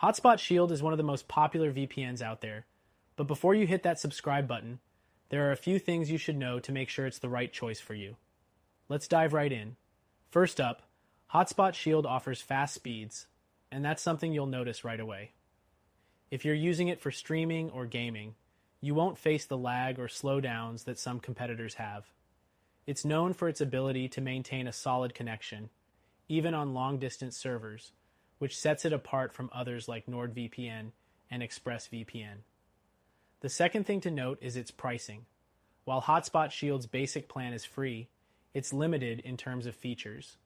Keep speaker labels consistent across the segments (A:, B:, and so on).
A: Hotspot Shield is one of the most popular VPNs out there, but before you hit that subscribe button, there are a few things you should know to make sure it's the right choice for you. Let's dive right in. First up, Hotspot Shield offers fast speeds, and that's something you'll notice right away. If you're using it for streaming or gaming, you won't face the lag or slowdowns that some competitors have. It's known for its ability to maintain a solid connection, even on long-distance servers, which sets it apart from others like NordVPN and ExpressVPN. The second thing to note is its pricing. While Hotspot Shield's basic plan is free, it's limited in terms of features.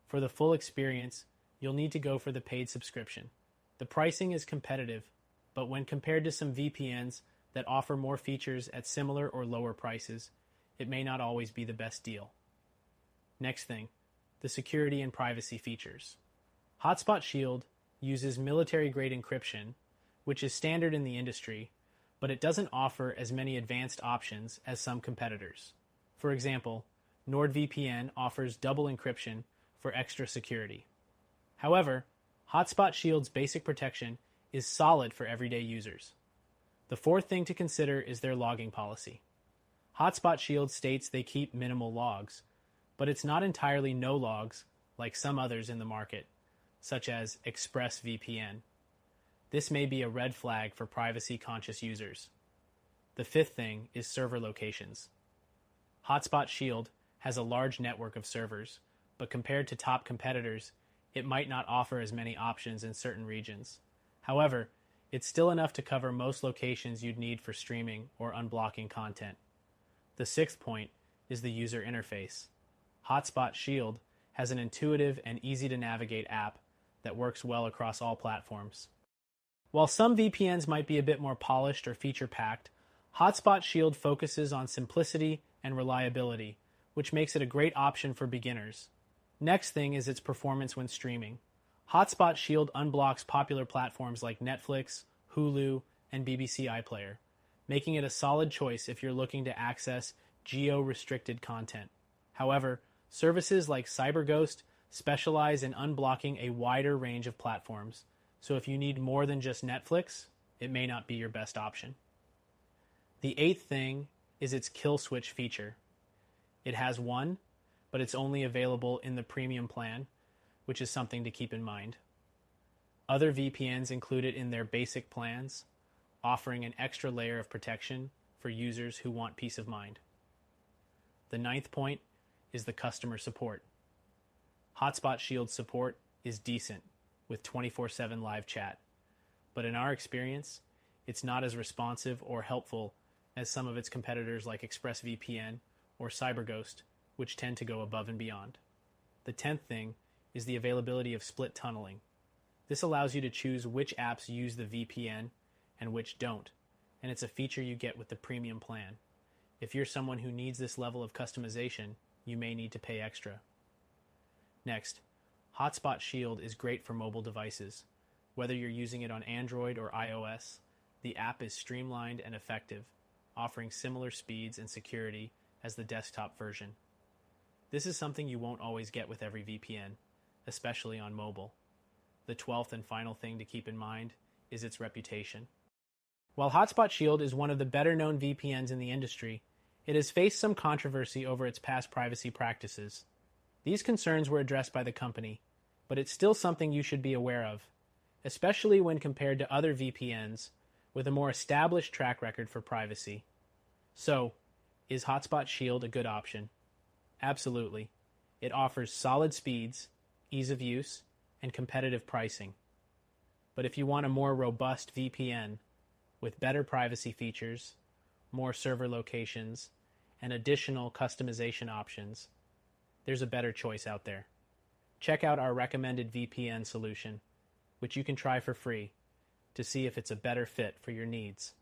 A: For the full experience, you'll need to go for the paid subscription. The pricing is competitive, but when compared to some VPNs that offer more features at similar or lower prices, it may not always be the best deal. Next thing, the security and privacy features. Hotspot Shield uses military-grade encryption, which is standard in the industry, but it doesn't offer as many advanced options as some competitors. For example, NordVPN offers double encryption for extra security. However, Hotspot Shield's basic protection is solid for everyday users. The fourth thing to consider is their logging policy. Hotspot Shield states they keep minimal logs, but it's not entirely no logs like some others in the market, such as ExpressVPN. This may be a red flag for privacy-conscious users. The fifth thing is server locations. Hotspot Shield has a large network of servers, but compared to top competitors, it might not offer as many options in certain regions. However, it's still enough to cover most locations you'd need for streaming or unblocking content. The sixth point is the user interface. Hotspot Shield has an intuitive and easy-to-navigate app that works well across all platforms. While some VPNs might be a bit more polished or feature-packed, Hotspot Shield focuses on simplicity and reliability, which makes it a great option for beginners. Next thing is its performance when streaming. Hotspot Shield unblocks popular platforms like Netflix, Hulu, and BBC iPlayer, making it a solid choice if you're looking to access geo-restricted content. However, services like CyberGhost specialize in unblocking a wider range of platforms, so if you need more than just Netflix, it may not be your best option. The eighth thing is its kill switch feature. It has one, but it's only available in the premium plan, which is something to keep in mind. Other VPNs include it in their basic plans, offering an extra layer of protection for users who want peace of mind. The ninth point is the customer support. Hotspot Shield support is decent, with 24/7 live chat, but in our experience, it's not as responsive or helpful as some of its competitors like ExpressVPN or CyberGhost, which tend to go above and beyond. The 10th thing is the availability of split tunneling. This allows you to choose which apps use the VPN and which don't, and it's a feature you get with the premium plan. If you're someone who needs this level of customization, you may need to pay extra. Next, Hotspot Shield is great for mobile devices. Whether you're using it on Android or iOS, the app is streamlined and effective, offering similar speeds and security as the desktop version. This is something you won't always get with every VPN, especially on mobile. The 12th and final thing to keep in mind is its reputation. While Hotspot Shield is one of the better-known VPNs in the industry, it has faced some controversy over its past privacy practices. These concerns were addressed by the company, but it's still something you should be aware of, especially when compared to other VPNs with a more established track record for privacy. So, is Hotspot Shield a good option? Absolutely. It offers solid speeds, ease of use, and competitive pricing. But if you want a more robust VPN with better privacy features, more server locations, and additional customization options, there's a better choice out there. Check out our recommended VPN solution, which you can try for free to see if it's a better fit for your needs.